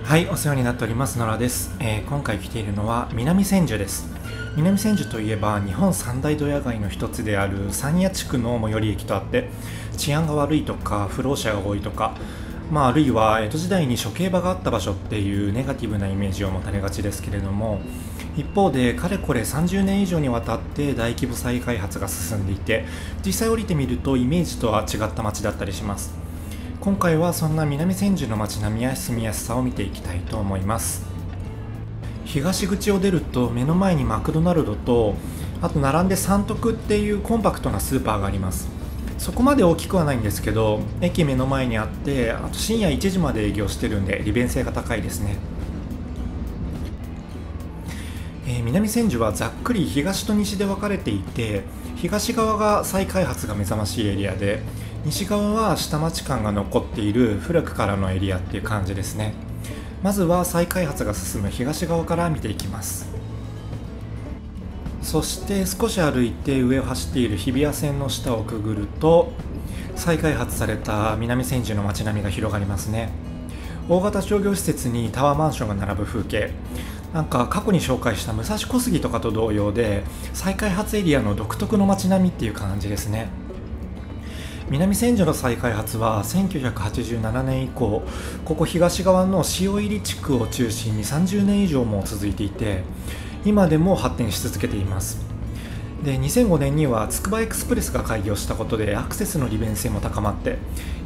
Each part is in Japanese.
はい、お世話になっております野良です。今回来ているのは南千住です。南千住といえば日本三大ドヤ街の一つである山谷地区の最寄り駅とあって、治安が悪いとか不老者が多いとか、あるいは江戸時代に処刑場があった場所っていうネガティブなイメージを持たれがちですけれども、一方でかれこれ30年以上にわたって大規模再開発が進んでいて、実際降りてみるとイメージとは違った街だったりします。今回はそんな南千住の街並みや住みやすさを見ていきたいと思います。東口を出ると目の前にマクドナルドと、あと並んで三徳っていうコンパクトなスーパーがあります。そこまで大きくはないんですけど、駅目の前にあって、あと深夜1時まで営業してるんで利便性が高いですね。南千住はざっくり東と西で分かれていて、東側が再開発が目覚ましいエリアで、西側は下町感が残っている古くからのエリアっていう感じですね。まずは再開発が進む東側から見ていきます。そして少し歩いて上を走っている日比谷線の下をくぐると、再開発された南千住の街並みが広がりますね。大型商業施設にタワーマンションが並ぶ風景、なんか過去に紹介した武蔵小杉とかと同様で、再開発エリアの独特の街並みっていう感じですね。南千住の再開発は1987年以降、ここ東側の塩入地区を中心に30年以上も続いていて、今でも発展し続けています。で、2005年にはつくばエクスプレスが開業したことでアクセスの利便性も高まって、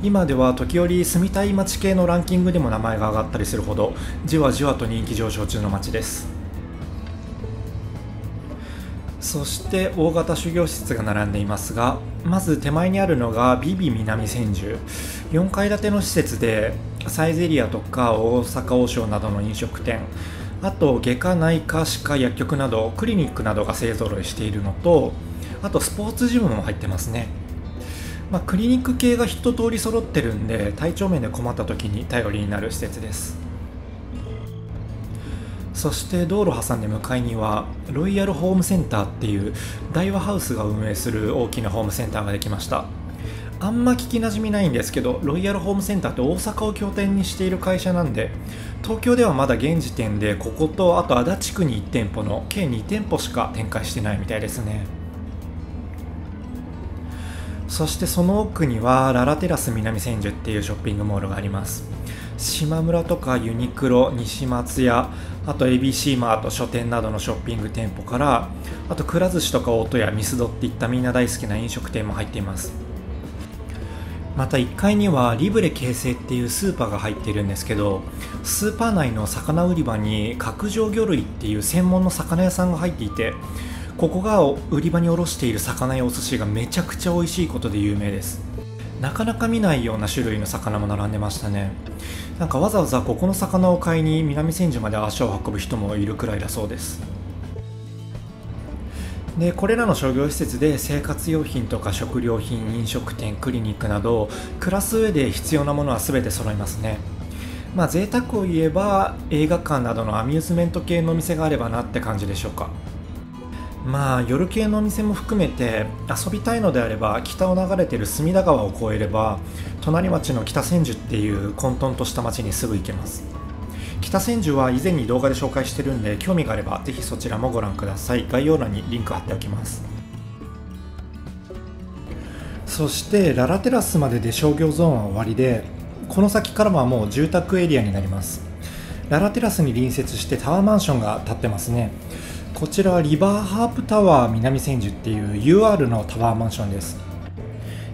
今では時折住みたい街系のランキングでも名前が挙がったりするほど、じわじわと人気上昇中の街です。そして大型商業施設が並んでいますが、まず手前にあるのがビビ南千住、4階建ての施設でサイゼリアとか大阪王将などの飲食店、あと外科内科歯科薬局などクリニックなどが勢ぞろいしているのと、あとスポーツジムも入ってますね。クリニック系が一通り揃ってるんで、体調面で困った時に頼りになる施設です。そして道路挟んで向かいにはロイヤルホームセンターっていう大和ハウスが運営する大きなホームセンターができました。あんま聞きなじみないんですけど、ロイヤルホームセンターって大阪を拠点にしている会社なんで、東京ではまだ現時点でこことあと足立区に1店舗の計2店舗しか展開してないみたいですね。そしてその奥にはララテラス南千住っていうショッピングモールがあります。島村とかユニクロ、西松屋、あと ABC マート、書店などのショッピング店舗から、あとくら寿司とか大戸屋、ミスドっていったみんな大好きな飲食店も入っています。また1階にはリブレ京成っていうスーパーが入っているんですけど、スーパー内の魚売り場に角上魚類っていう専門の魚屋さんが入っていて、ここが売り場に卸している魚やお寿司がめちゃくちゃ美味しいことで有名です。なかなか見ないような種類の魚も並んでましたね。なんかわざわざここの魚を買いに南千住まで足を運ぶ人もいるくらいだそうです。で、これらの商業施設で生活用品とか食料品、飲食店、クリニックなど暮らす上で必要なものは全て揃いますね。贅沢を言えば映画館などのアミューズメント系のお店があればなって感じでしょうか。夜系のお店も含めて遊びたいのであれば、北を流れている隅田川を越えれば隣町の北千住っていう混沌とした町にすぐ行けます。北千住は以前に動画で紹介してるんで、興味があればぜひそちらもご覧ください。概要欄にリンク貼っておきます。そしてララテラスまでで商業ゾーンは終わりで、この先からはもう住宅エリアになります。ララテラスに隣接してタワーマンションが建ってますね。こちらはリバーハープタワー南千住っていう UR のタワーマンションです。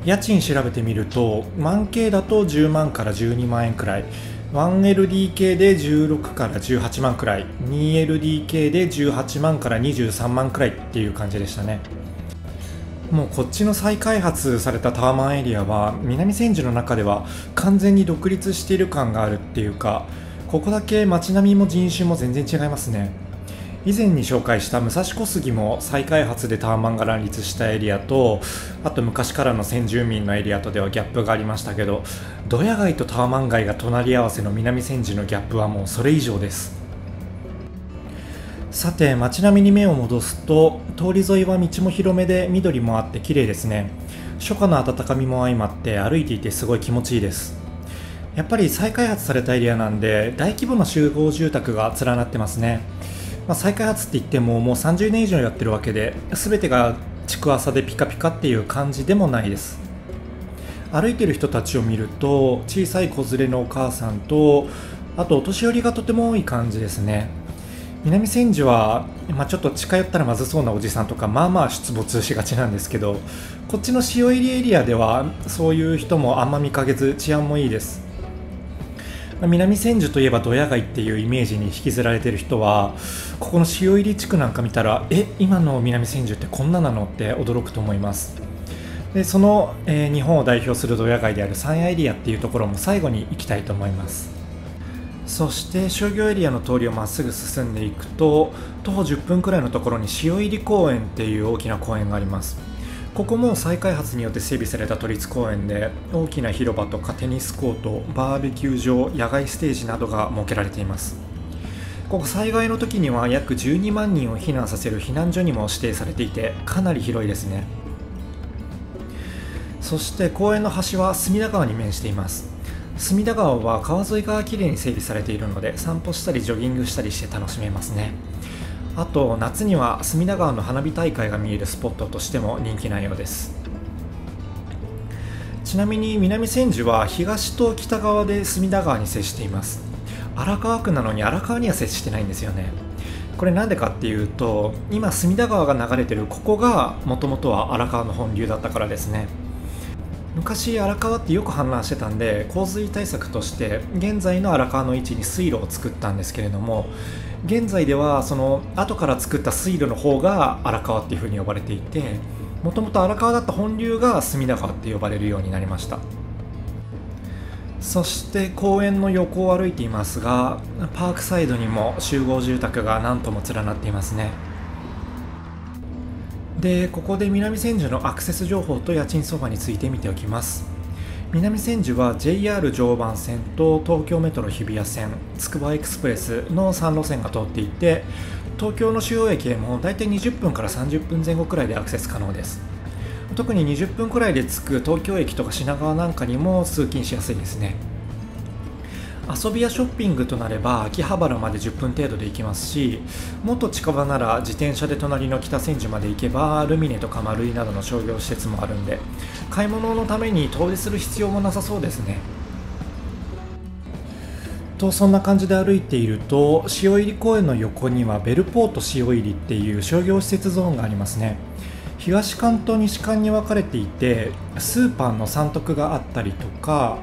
家賃調べてみると 1K だと10万から12万円くらい、 1LDK で16から18万くらい、 2LDK で18万から23万くらいっていう感じでしたね。もうこっちの再開発されたタワマンエリアは南千住の中では完全に独立している感があるっていうか、ここだけ街並みも人種も全然違いますね。以前に紹介した武蔵小杉も再開発でタワマンが乱立したエリアと、あと昔からの先住民のエリアとではギャップがありましたけど、ドヤ街とタワマン街が隣り合わせの南千住のギャップはもうそれ以上です。さて、街並みに目を戻すと、通り沿いは道も広めで緑もあって綺麗ですね。初夏の暖かみも相まって歩いていてすごい気持ちいいです。やっぱり再開発されたエリアなんで大規模な集合住宅が連なってますね。再開発って言ってももう30年以上やってるわけで、全てが築浅でピカピカっていう感じでもないです。歩いてる人たちを見ると小さい子連れのお母さんと、あとお年寄りがとても多い感じですね。南千住は、ちょっと近寄ったらまずそうなおじさんとかまあまあ出没しがちなんですけど、こっちの塩入りエリアではそういう人もあんま見かけず治安もいいです。南千住といえばドヤ街っていうイメージに引きずられてる人は、ここの塩入り地区なんか見たら今の南千住ってこんななのって驚くと思います。でその、日本を代表するドヤ街である三谷エリアっていうところも最後に行きたいと思います。そして商業エリアの通りをまっすぐ進んでいくと、徒歩10分くらいのところに塩入公園っていう大きな公園があります。ここも再開発によって整備された都立公園で、大きな広場とかテニスコート、バーベキュー場、野外ステージなどが設けられています。ここ災害の時には約12万人を避難させる避難所にも指定されていて、かなり広いですね。そして公園の端は隅田川に面しています。隅田川は川沿いがきれいに整備されているので、散歩したりジョギングしたりして楽しめますね。あと夏には隅田川の花火大会が見えるスポットとしても人気なようです。ちなみに南千住は東と北側で隅田川に接しています。荒川区なのに荒川には接してないんですよね。これなんでかっていうと、今隅田川が流れてるここがもともとは荒川の本流だったからですね。昔荒川ってよく氾濫してたんで、洪水対策として現在の荒川の位置に水路を作ったんですけれども、現在ではその後から作った水路の方が荒川っていう風に呼ばれていて、もともと荒川だった本流が隅田川って呼ばれるようになりました。そして公園の横を歩いていますが、パークサイドにも集合住宅が何とも連なっていますね。でここで南千住のアクセス情報と家賃相場について見ておきます。南千住は JR 常磐線と東京メトロ日比谷線、つくばエクスプレスの3路線が通っていて、東京の主要駅へもだいたい20分から30分前後くらいでアクセス可能です。特に20分くらいで着く東京駅とか品川なんかにも通勤しやすいですね。遊びやショッピングとなれば秋葉原まで10分程度で行きますし、もっと近場なら自転車で隣の北千住まで行けばルミネとか丸井などの商業施設もあるんで、買い物のために遠出する必要もなさそうですね。とそんな感じで歩いていると、塩入公園の横にはベルポート塩入っていう商業施設ゾーンがありますね。東館と西館に分かれていて、スーパーの三徳があったりとか、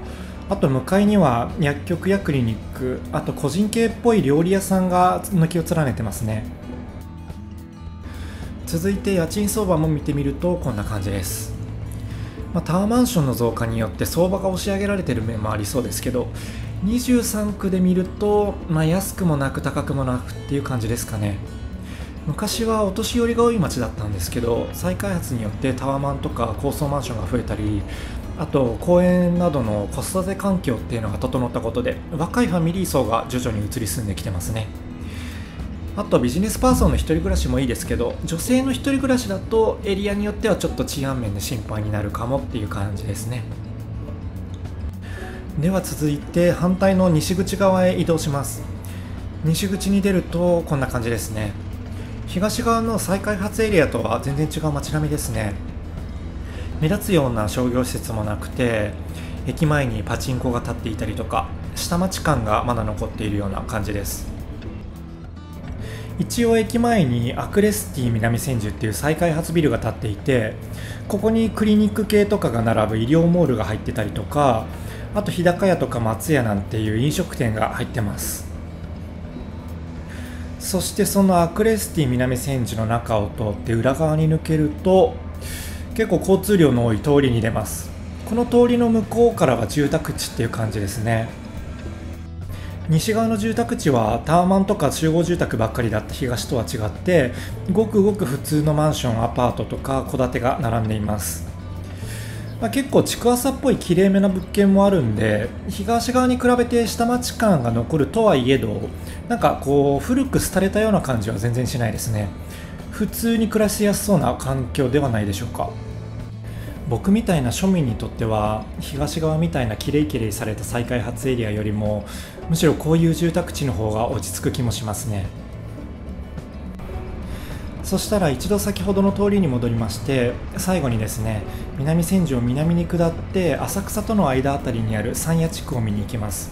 あと向かいには薬局やクリニック、あと個人系っぽい料理屋さんが軒を連ねてますね。続いて家賃相場も見てみるとこんな感じです。タワーマンションの増加によって相場が押し上げられている面もありそうですけど、23区で見ると、安くもなく高くもなくっていう感じですかね。昔はお年寄りが多い町だったんですけど、再開発によってタワーマンとか高層マンションが増えたり、あと公園などの子育て環境っていうのが整ったことで、若いファミリー層が徐々に移り住んできてますね。あとビジネスパーソンの一人暮らしもいいですけど、女性の一人暮らしだとエリアによってはちょっと治安面で心配になるかもっていう感じですね。では続いて反対の西口側へ移動します。西口に出るとこんな感じですね。東側の再開発エリアとは全然違う街並みですね。目立つような商業施設もなくて、駅前にパチンコが立っていたりとか、下町感がまだ残っているような感じです。一応駅前にアクレスティ南千住っていう再開発ビルが建っていて、ここにクリニック系とかが並ぶ医療モールが入ってたりとか、あと日高屋とか松屋なんていう飲食店が入ってます。そしてそのアクレスティ南千住の中を通って裏側に抜けると、結構交通量の多い通りに出ます。この通りの向こうからは住宅地っていう感じですね。西側の住宅地はタワマンとか集合住宅ばっかりだった東とは違って、ごくごく普通のマンション、アパートとか戸建てが並んでいます。結構築浅っぽいきれいめな物件もあるんで、東側に比べて下町感が残るとはいえど、なんかこう古く廃れたような感じは全然しないですね。普通に暮らしやすそうな環境ではないでしょうか。僕みたいな庶民にとっては東側みたいなきれいきれいされた再開発エリアよりもむしろこういう住宅地の方が落ち着く気もしますね。そしたら一度先ほどの通りに戻りまして、最後にですね、南千住を南に下って浅草との間あたりにある山谷地区を見に行きます。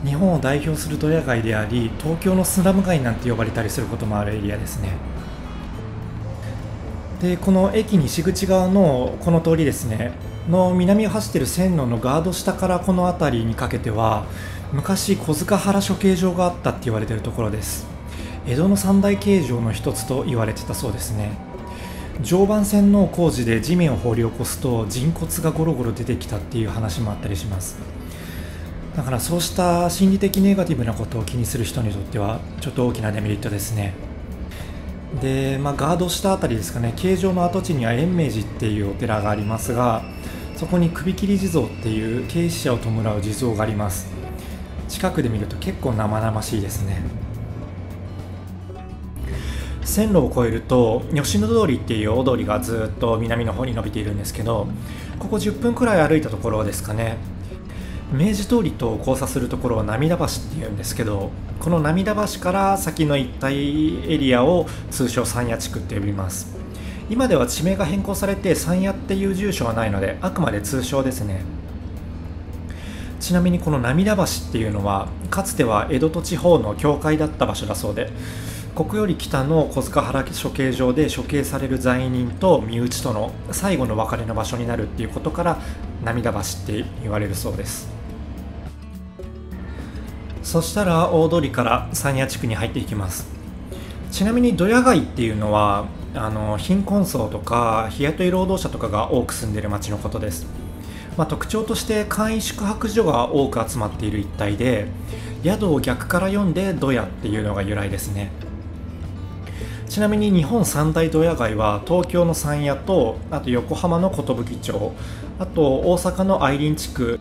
日本を代表するドヤ街であり、東京のスラム街なんて呼ばれたりすることもあるエリアですね。でこの駅西口側のこの通りですねの南を走っている線路のガード下からこの辺りにかけては昔小塚原処刑場があったって言われているところです。江戸の三大刑場の一つと言われてたそうですね。常磐線の工事で地面を掘り起こすと人骨がゴロゴロ出てきたっていう話もあったりします。だからそうした心理的ネガティブなことを気にする人にとってはちょっと大きなデメリットですね。で、ガード下あたりですかね、形状の跡地には延命寺っていうお寺がありますが、そこに首切り地蔵っていう軽死者を弔う地蔵があります。近くで見ると結構生々しいですね。線路を越えると吉野通りっていう大通りがずっと南の方に伸びているんですけど、ここ10分くらい歩いたところですかね、明治通りと交差するところは涙橋っていうんですけど、この涙橋から先の一帯エリアを通称山谷地区って呼びます。今では地名が変更されて山谷っていう住所はないのであくまで通称ですね。ちなみにこの涙橋っていうのはかつては江戸と地方の境界だった場所だそうで、ここより北の小塚原処刑場で処刑される罪人と身内との最後の別れの場所になるっていうことから涙橋って言われるそうです。そしたら大通りから山谷地区に入っていきます。ちなみにドヤ街っていうのは貧困層とか日雇い労働者とかが多く住んでいる町のことです。特徴として簡易宿泊所が多く集まっている一帯で、宿を逆から読んでドヤっていうのが由来ですね。ちなみに日本三大ドヤ街は東京の山谷と、あと横浜の寿町、あと大阪の愛林地区、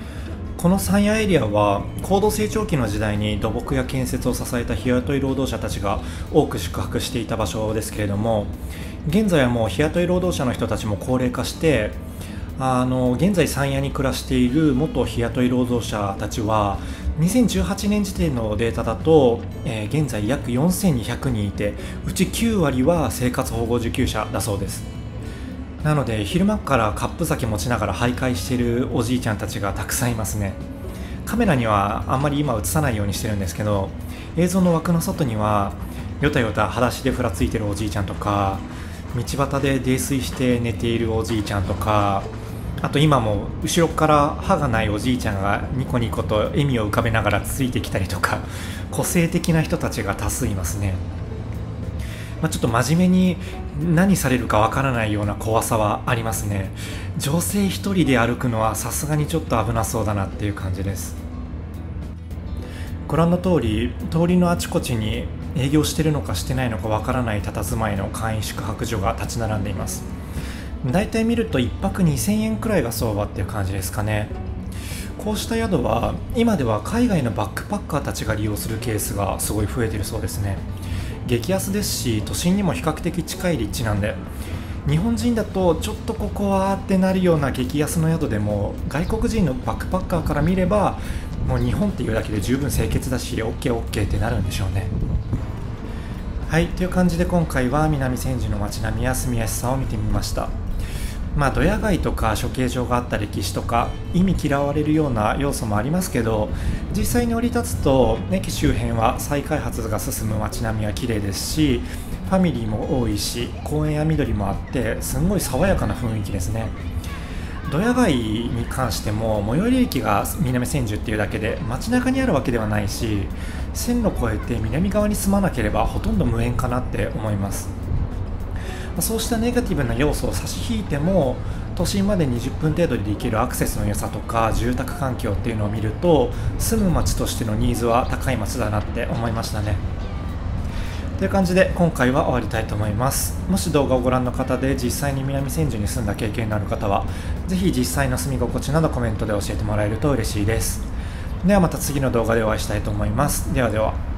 この山谷エリアは高度成長期の時代に土木や建設を支えた日雇い労働者たちが多く宿泊していた場所ですけれども、現在はもう日雇い労働者の人たちも高齢化して、現在山谷に暮らしている元日雇い労働者たちは2018年時点のデータだと、現在約4200人いて、うち9割は生活保護受給者だそうです。なので昼間からカップ酒持ちながら徘徊しているおじいちゃんたちがたくさんいますね。カメラにはあんまり今映さないようにしてるんですけど、映像の枠の外にはよたよた裸足でふらついてるおじいちゃんとか、道端で泥酔して寝ているおじいちゃんとか、あと今も後ろから歯がないおじいちゃんがニコニコと笑みを浮かべながらついてきたりとか、個性的な人たちが多数いますね。ちょっと真面目に何されるかわからないような怖さはありますね。女性一人で歩くのはさすがにちょっと危なそうだなっていう感じです。ご覧の通り、通りのあちこちに営業してるのかしてないのかわからない佇まいの簡易宿泊所が立ち並んでいます。だいたい見ると1泊2000円くらいが相場っていう感じですかね。こうした宿は今では海外のバックパッカーたちが利用するケースがすごい増えているそうですね。激安ですし、都心にも比較的近い立地なんで、日本人だとちょっとここはってなるような激安の宿でも外国人のバックパッカーから見ればもう日本っていうだけで十分清潔だし OKOK ってなるんでしょうね。はい、という感じで今回は南千住の街並みや住みやすさを見てみました。ドヤ街とか処刑場があった歴史とか意味嫌われるような要素もありますけど、実際に降り立つと駅周辺は再開発が進む街並みは綺麗ですし、ファミリーも多いし公園や緑もあってすんごい爽やかな雰囲気ですね。ドヤ街に関しても最寄り駅が南千住っていうだけで街中にあるわけではないし、線路を越えて南側に住まなければほとんど無縁かなって思います。そうしたネガティブな要素を差し引いても都心まで20分程度で行けるアクセスの良さとか住宅環境っていうのを見ると住む街としてのニーズは高い街だなって思いましたね。という感じで今回は終わりたいと思います。もし動画をご覧の方で実際に南千住に住んだ経験のある方はぜひ実際の住み心地などコメントで教えてもらえると嬉しいです。ではまた次の動画でお会いしたいと思います。ではでは。